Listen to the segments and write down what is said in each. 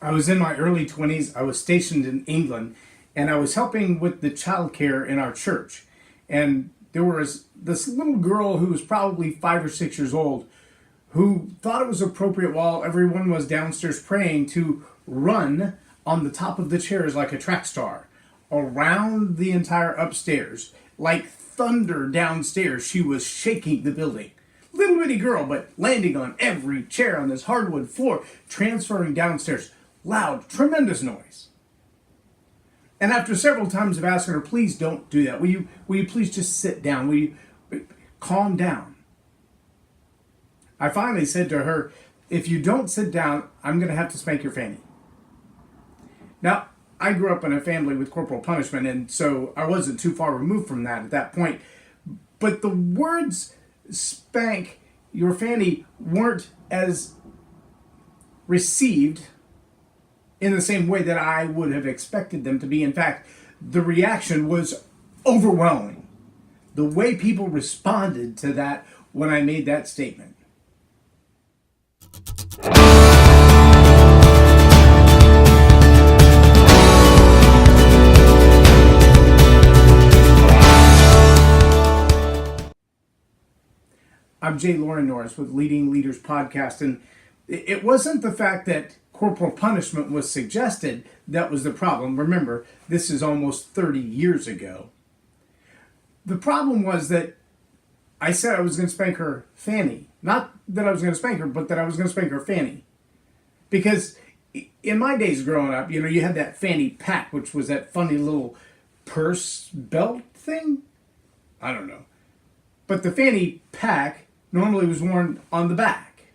I was in my early 20s. I was stationed in England, and I was helping with the childcare in our church. And there was this little girl who was probably 5 or 6 years old who thought it was appropriate while everyone was downstairs praying to run on the top of the chairs like a track star around the entire upstairs. Like thunder downstairs, she was shaking the building. Little bitty girl, but landing on every chair on this hardwood floor, transferring downstairs. Loud, tremendous noise. And after several times of asking her, please don't do that. Will you please just sit down? Will you calm down? I finally said to her, if you don't sit down, I'm going to have to spank your fanny. Now, I grew up in a family with corporal punishment, and so I wasn't too far removed from that at that point. But the words spank your fanny weren't as received in the same way that I would have expected them to be. In fact, the reaction was overwhelming. The way people responded to that when I made that statement. I'm J Loren Norris with Leading Leaders Podcast, and it wasn't the fact that corporal punishment was suggested that was the problem. Remember, this is almost 30 years ago. The problem was that I said I was going to spank her fanny. Not that I was going to spank her, but that I was going to spank her fanny. Because in my days growing up, you had that fanny pack, which was that funny little purse belt thing. I don't know. But the fanny pack normally was worn on the back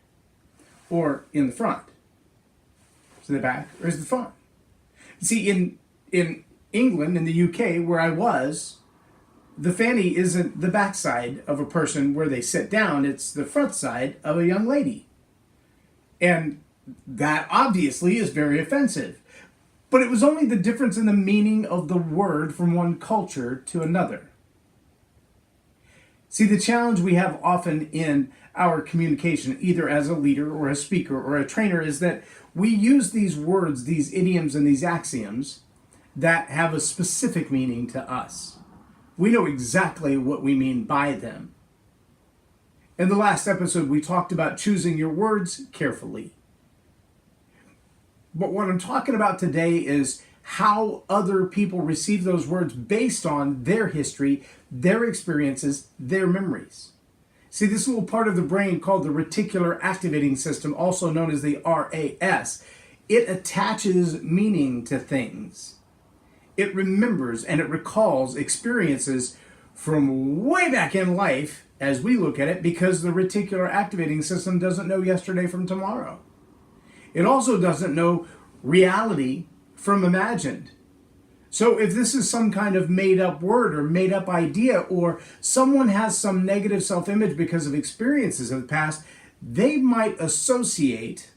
or in the front. Is it the back or is it the front? See, in England, in the UK, where I was, the fanny isn't the back side of a person where they sit down. It's the front side of a young lady. And that obviously is very offensive. But it was only the difference in the meaning of the word from one culture to another. See, the challenge we have often in our communication, either as a leader or a speaker or a trainer, is that we use these words, these idioms and these axioms that have a specific meaning to us. We know exactly what we mean by them. In the last episode, we talked about choosing your words carefully. But what I'm talking about today is how other people receive those words based on their history, their experiences, their memories. See, this little part of the brain called the reticular activating system, also known as the RAS, it attaches meaning to things. It remembers and it recalls experiences from way back in life as we look at it, because the reticular activating system doesn't know yesterday from tomorrow. It also doesn't know reality from imagined. So if this is some kind of made up word or made up idea, or someone has some negative self-image because of experiences of the past, they might associate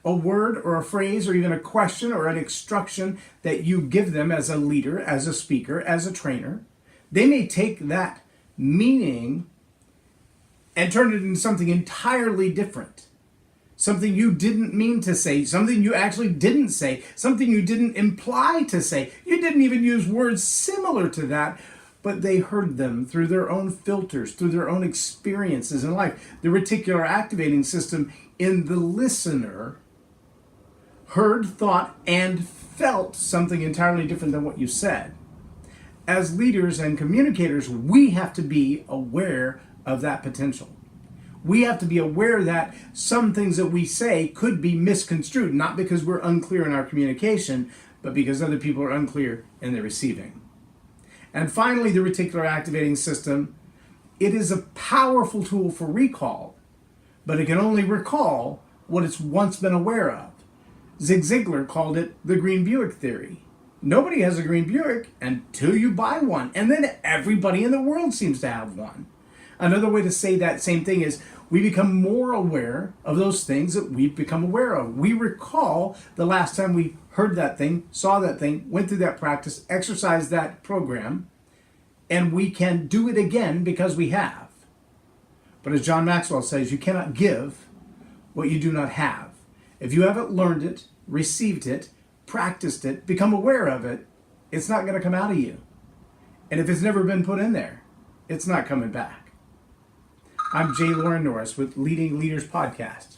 a word or a phrase or even a question or an instruction that you give them as a leader, as a speaker, as a trainer. They may take that meaning and turn it into something entirely different. Something you didn't mean to say, something you actually didn't say, something you didn't imply to say. You didn't even use words similar to that, but they heard them through their own filters, through their own experiences in life. The reticular activating system in the listener heard, thought, and felt something entirely different than what you said. As leaders and communicators, we have to be aware of that potential. We have to be aware that some things that we say could be misconstrued, not because we're unclear in our communication, but because other people are unclear in their receiving. And finally, the reticular activating system, it is a powerful tool for recall, but it can only recall what it's once been aware of. Zig Ziglar called it the green Buick theory. Nobody has a green Buick until you buy one, and then everybody in the world seems to have one. Another way to say that same thing is we become more aware of those things that we've become aware of. We recall the last time we heard that thing, saw that thing, went through that practice, exercised that program, and we can do it again because we have. But as John Maxwell says, you cannot give what you do not have. If you haven't learned it, received it, practiced it, become aware of it, it's not going to come out of you. And if it's never been put in there, it's not coming back. I'm J Loren Norris with Leading Leaders Podcast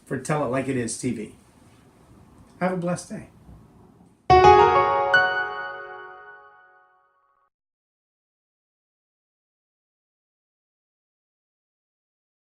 for Tell It Like It Is TV. Have a blessed day.